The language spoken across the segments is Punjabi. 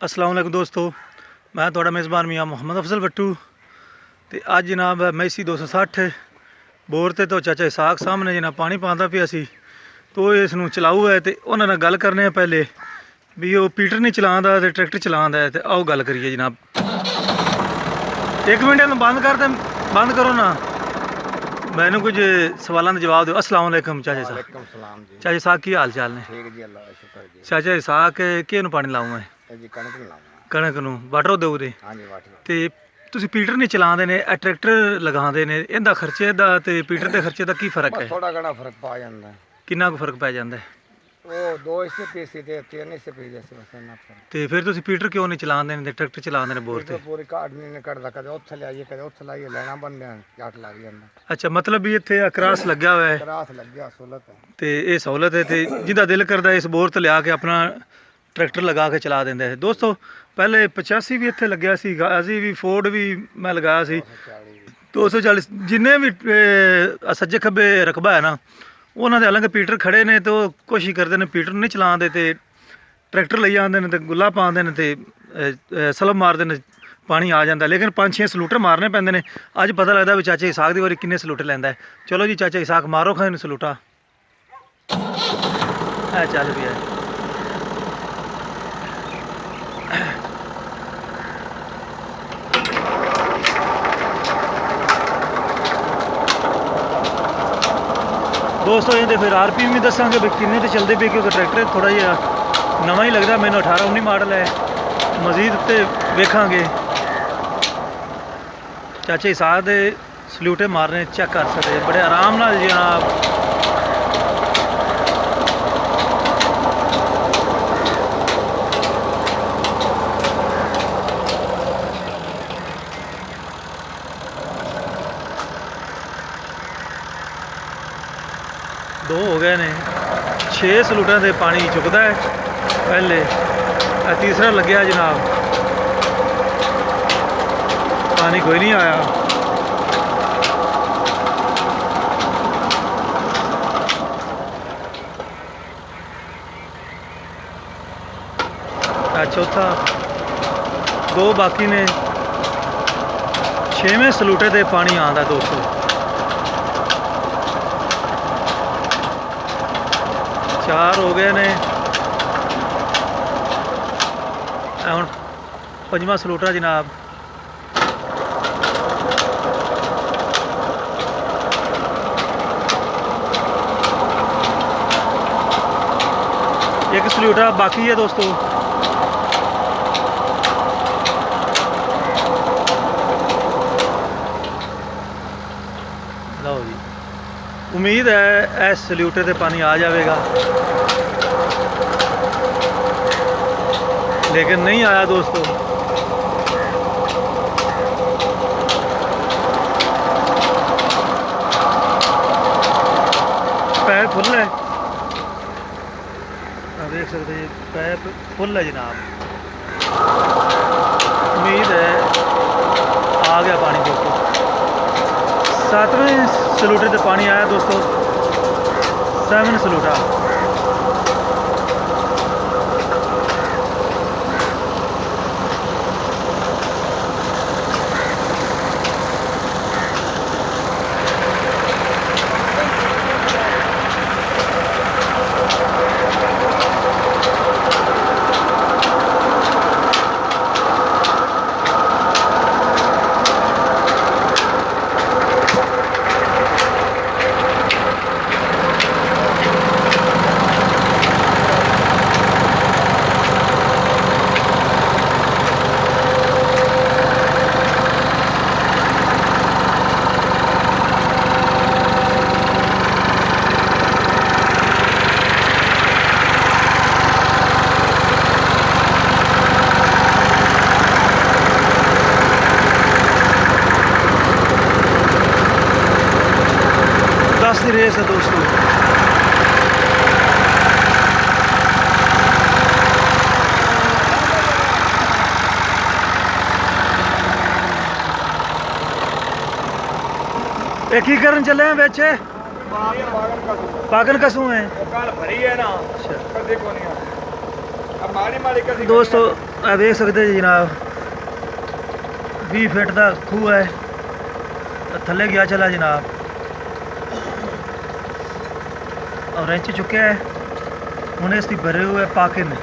अस्सलाम वालेकुम दोस्तों, मैं थोड़ा मेज़बान मियाँ मोहम्मद अफजल भट्टू। तो अज जनाब मैसी 260 बोर ते तो चाचा इसाक सामने जनाब पानी पाँदा पिया सी। तो इसनूं चलाऊ है तो उन्होंने गल करने पहले भी वो पीटर नहीं चलाता तो ट्रैक्टर चलाता है। तो आओ गल करिए जनाब। एक मिनट बंद कर दे, बंद करो ना। मैंने कुछ सवालों का जवाब दो। अस्सलाम वालेकुम चाचा साहब। वालेकुम सलाम जी। चाचा साहब की हाल चाल ने? ठीक जी, अल्लाह का शुक्र जी। चाचा इसाक किस नूं पानी लाऊं मैं? जी कणक नहीं लाऊंगा। कणक नूं वाटर देऊ दे। हाँ जी वाटर। ਤੇ ਤੁਸੀਂ ਪੀਟਰ ਨਹੀਂ ਚਲਾਉਂਦੇ ਨੇ, ਇਹ ਟਰੈਕਟਰ ਲਗਾਉਂਦੇ ਨੇ, ਇਹਦਾ ਖਰਚੇ ਦਾ ਤੇ ਪੀਟਰ ਦੇ ਖਰਚੇ ਦਾ ਕੀ ਫਰਕ ਬਸ ਹੈ? ਥੋੜਾ ਘਣਾ ਫਰਕ ਪਾ ਜਾਂਦਾ ਹੈ। ਕਿੰਨਾ ਕੁ ਫਰਕ ਪੈ ਜਾਂਦਾ ਹੈ? ਉਹ 2 ਹਿੱਸੇ ਪੀਸੀ ਤੇ 3 ਹਿੱਸੇ ਪੀ ਜੈਸੇ ਬਸ ਇੰਨਾ ਫਰਕ। ਤੇ ਫਿਰ ਤੁਸੀਂ ਪੀਟਰ ਕਿਉਂ ਨਹੀਂ ਚਲਾਉਂਦੇ ਨੇ ਤੇ ਟਰੈਕਟਰ ਚਲਾਉਂਦੇ ਨੇ ਬੋਰ ਪੀਟਰ ਤੇ? ਪੂਰੀ ਕਾਢ ਨਹੀਂ ਕੱਢਦਾ, ਕਦੇ ਉੱਥੇ ਲਿਆਈਏ ਕਦੇ ਉੱਥੇ ਲਾਈਏ, ਲੈਣਾ ਬੰਦਿਆਂ ਜੱਟ ਲੱਗ ਜਾਂਦਾ। ਅੱਛਾ, ਮਤਲਬ ਵੀ ਇੱਥੇ ਅਕਰਾਸ ਲੱਗਿਆ ਹੋਇਆ ਹੈ ਕਰਾਸ ਲੱਗਿਆ ਸਹੂਲਤ ਹੈ। ਤੇ ਇਹ ਸਹੂਲਤ ਹੈ ਤੇ ਜਿਹਦਾ ਦਿਲ ਕਰਦਾ ਇਸ ਬੋਰ ਤੇ ਲਿਆ ਕੇ ਆਪਣਾ ਟਰੈਕਟਰ ਲਗਾ ਕੇ ਚਲਾ ਦਿੰਦਾ ਹੈ। ਦੋਸਤੋ ਪਹਿਲੇ 85 ਵੀ ਇੱਥੇ ਲੱਗਿਆ ਸੀ, ਅਸੀਂ ਵੀ ਫੋਰਡ ਵੀ ਮੈਂ ਲਗਾਇਆ ਸੀ 240। ਜਿੰਨੇ ਵੀ ਸੱਜੇ ਖੱਬੇ ਰਕਬਾ ਹੈ ਨਾ, ਉਹਨਾਂ ਦੇ ਹਾਲਾਂਕਿ ਪੀਟਰ ਖੜੇ ਨੇ ਤੇ ਉਹ ਕੋਸ਼ਿਸ਼ ਕਰਦੇ ਨੇ ਪੀਟਰ ਨਹੀਂ ਚਲਾਉਂਦੇ ਤੇ ਟਰੈਕਟਰ ਲਈ ਆਉਂਦੇ ਨੇ ਤੇ ਗੁੱਲਾ ਪਾਉਂਦੇ ਨੇ ਤੇ ਸਲਬ ਮਾਰਦੇ ਨੇ, ਪਾਣੀ ਆ ਜਾਂਦਾ। ਲੇਕਿਨ 5-6 ਸਲੂਟਰ ਮਾਰਨੇ ਪੈਂਦੇ ਨੇ। ਅੱਜ ਪਤਾ ਲੱਗਦਾ ਵੀ ਚਾਚਾ ਇਸਾਕ ਦੀ ਵਾਰੀ ਕਿੰਨੇ ਸਲੂਟਰ ਲੈਂਦਾ ਹੈ। ਚਲੋ ਜੀ ਚਾਚਾ ਇਸਾਕ ਮਾਰੋ ਖਾਂ ਇਹਨੂੰ ਸਲੂਟਾ। ਇਹ ਚੱਲ ਪਿਆ। दोस्तों ये फिर RPM भी दसा भी किन्ने तो चलते पे, क्योंकि ट्रैक्टर थोड़ा जिहा नवा ही लगता। मैंने 18-19 मॉडल है। मजीद तो वेखा चाचे इसाक दे सल्यूटे मारने चेक कर सकते बड़े आराम नाल जनाब। दो हो गए ने, 6 सलूटा से पानी चुकता है पहले। तीसरा लग्या जनाब, पानी कोई नहीं आया। चौथा, 2 बाकी ने। 6वें सलूटे से पानी आता दोस्तों। 4 हो गए ने। हुण 5वां सलूटा जनाब। एक सलूटा बाकी है दोस्तों। लो जी, उम्मीद है इस सल्यूटे से पानी आ जाएगा, लेकिन नहीं आया दोस्तों। पैप फुल है, आप देख सकते हैं पैप फुल है जनाब। उम्मीद है आ गया पानी दोस्तों। 7वें सलूटे से पानी आया दोस्तों। 7 सलूटा। की रेस है दोस्तों। एक ही करन चले हैं बेचे पागल कसू है भरी है ना। दोस्तों। ਆ ਵੇਖ ਸਕਦੇ ਜੀ ਜਨਾਬ 20 ਫੁੱਟ ਦਾ ਖੂਹ ਹੈ ਥੱਲੇ ਗਿਆ ਚਲਾ ਜਨਾਬ और रेंच चुके हैं ਹੁਣ ਇਸ ਦੀ ਭਰੇ ਹੋਏ ਪਾਕੇ ਨੇ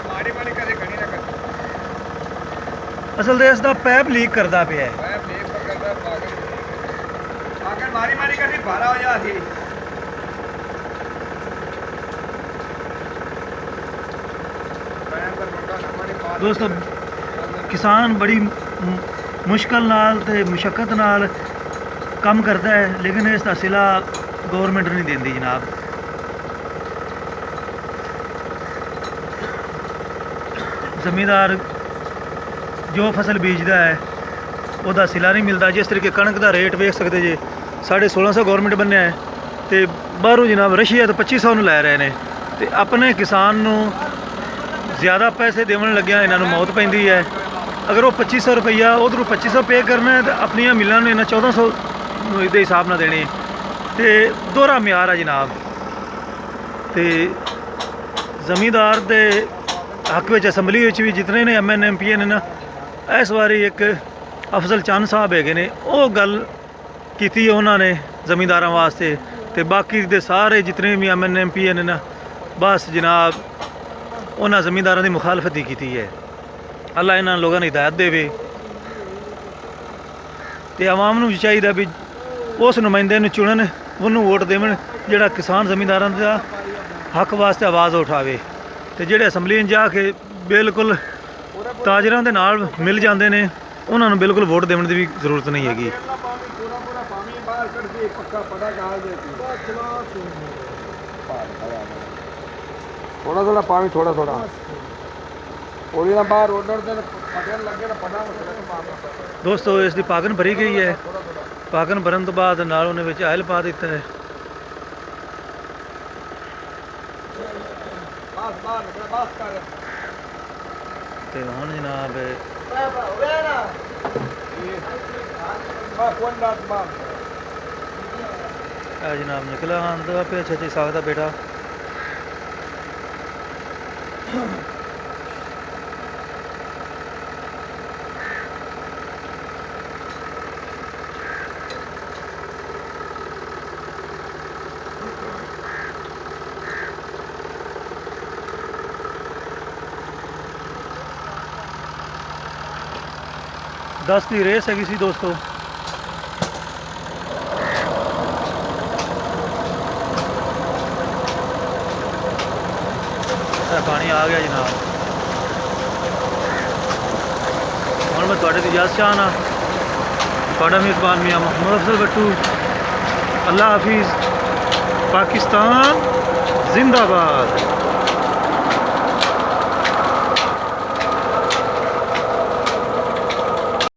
ਮਾੜੀ ਮਾੜੀ ਕਦੇ ਕਣੀ ਨਾ ਕਰ ਅਸਲ ਦੇ ਇਸ ਦਾ ਪੈਪ ਲੀਕ ਕਰਦਾ ਪਿਆ ਹੈ ਮੈਂ ਪਲੇਟ ਪਰ ਕਰਦਾ ਪਾਗਲ ਆਕਰ ਮਾਰੀ ਮਾਰੀ ਕਦੀ ਭਾਰਾ ਹੋ ਜਾ ਸੀ ਮੈਂ ਪਰ ਮੁੰਡਾ ਨਾ ਮਾਰੀ ਪਾ ਦੋਸਤੋ ਕਿਸਾਨ ਬੜੀ ਮੁਸ਼ਕਲ ਨਾਲ ਤੇ ਮੁਸ਼ੱਕਤ ਨਾਲ ਕੰਮ ਕਰਦਾ ਹੈ ਲੇਕਿਨ ਇਸ ਦਾ ਸਿਲਾ ਗਵਰਨਮੈਂਟ ਨਹੀਂ ਦਿੰਦੀ ਜਨਾਬ ਜ਼ਮੀਂਦਾਰ ਜੋ ਫਸਲ ਬੀਜਦਾ ਹੈ ਉਹਦਾ ਸਿਲਾ ਨਹੀਂ ਮਿਲਦਾ ਜਿਸ ਤਰੀਕੇ ਕਣਕ ਦਾ ਰੇਟ ਵੇਖ ਸਕਦੇ ਜੇ 1650 ਗਵਰਨਮੈਂਟ ਬੰਨਿਆ ਹੈ ਤੇ ਬਾਹਰੋਂ ਜਨਾਬ ਰਸ਼ੀਆ ਤੋਂ 2500 ਨੂੰ ਲੈ ਰਹੇ ਨੇ ਤੇ ਆਪਣੇ ਕਿਸਾਨ ਨੂੰ ਜ਼ਿਆਦਾ ਪੈਸੇ ਦੇਣ ਲੱਗਿਆ ਇਹਨਾਂ ਨੂੰ ਮੌਤ ਪੈਂਦੀ ਹੈ ਅਗਰ ਉਹ 2500 ਰੁਪਈਆ ਉਧਰੋਂ 2500 ਪੇ ਕਰਨਾ ਹੈ ਤਾਂ ਆਪਣੀਆਂ ਮਿਲਾਂ ਨੂੰ ਇਹਨਾਂ 1400 ਦੇ ਹਿਸਾਬ ਨਾਲ ਦੇਣੇ ਤੇ ਦੋਹਰਾ ਮਿਆਰ ਆ ਜਨਾਬ ਤੇ ਜ਼ਮੀਂਦਾਰ ਦੇ ਹੱਕ ਵਿੱਚ ਅਸੈਂਬਲੀ ਵਿੱਚ ਵੀ ਜਿਤਨੇ ਨੇ MN MP ਨੇ ਨਾ ਇਸ ਵਾਰੀ ਇੱਕ ਅਫਜ਼ਲ ਚੰਦ ਸਾਹਿਬ ਹੈਗੇ ਨੇ ਉਹ ਗੱਲ ਕੀਤੀ ਉਹਨਾਂ ਨੇ ਜ਼ਮੀਂਦਾਰਾਂ ਵਾਸਤੇ ਤੇ ਬਾਕੀ ਦੇ ਸਾਰੇ ਜਿਤਨੇ ਵੀ MN MP ਨੇ ਨਾ ਬਸ ਜਨਾਬ ਉਹਨਾਂ ਜ਼ਮੀਂਦਾਰਾਂ ਦੀ ਮੁਖਾਲਫਤ ਹੀ ਕੀਤੀ ਹੈ ਅੱਲਾ ਇਹਨਾਂ ਲੋਕਾਂ ਨੂੰ ਹਿਦਾਇਤ ਦੇਵੇ ਤੇ ਆਵਾਮ ਨੂੰ ਵੀ ਚਾਹੀਦਾ ਵੀ ਉਸ ਨੁਮਾਇੰਦੇ ਨੂੰ ਚੁਣਨ ਉਹਨੂੰ ਵੋਟ ਦੇਵਣ ਜਿਹੜਾ ਕਿਸਾਨ ਜ਼ਮੀਂਦਾਰਾਂ ਦਾ ਹੱਕ ਵਾਸਤੇ ਆਵਾਜ਼ ਉਠਾਵੇ ਤੇ ਜਿਹੜੇ ਅਸੈਂਬਲੀ 'ਚ ਜਾ ਕੇ ਬਿਲਕੁਲ ਤਾਜਰਾਂ ਦੇ ਨਾਲ ਮਿਲ ਜਾਂਦੇ ਨੇ ਉਹਨਾਂ ਨੂੰ ਬਿਲਕੁਲ ਵੋਟ ਦੇਣ ਦੀ ਵੀ ਜ਼ਰੂਰਤ ਨਹੀਂ ਹੈਗੀ ਥੋੜਾ ਥੋੜਾ ਪਾਣੀ ਥੋੜਾ ਥੋੜਾ ਉਹਦੇ ਨਾਲ ਬਾਹਰ ਰੋਡਰ ਤੇ ਪਟਣ ਲੱਗੇ ਤਾਂ ਪਟਾ ਦੋਸਤੋ ਇਸ ਦੀ ਪਾਗਨ ਭਰੀ ਗਈ ਹੈ ਪਾਗਨ ਭਰਨ ਤੋਂ ਬਾਅਦ ਨਾਲ ਉਹਨੇ ਵਿੱਚ ਆਇਲ ਪਾ ਦਿੱਤਾ ਹੈ ਤੇ ਹੁਣ ਜਨਾਬ ਆ ਜਨਾਬ ਨਿਕਲਾ ਆਂਦਾ ਪਿਆ ਛੇਤੀ ਸਕਦਾ ਬੇਟਾ दस की रेस हैगी सी दोस्तों पानी आ गया जनाब और मैं थोड़े इजाजत चाहना थोड़ा मेज़बान मियां मोहम्मद अफजल भट्टू अल्लाह हाफिज़ पाकिस्तान जिंदाबाद।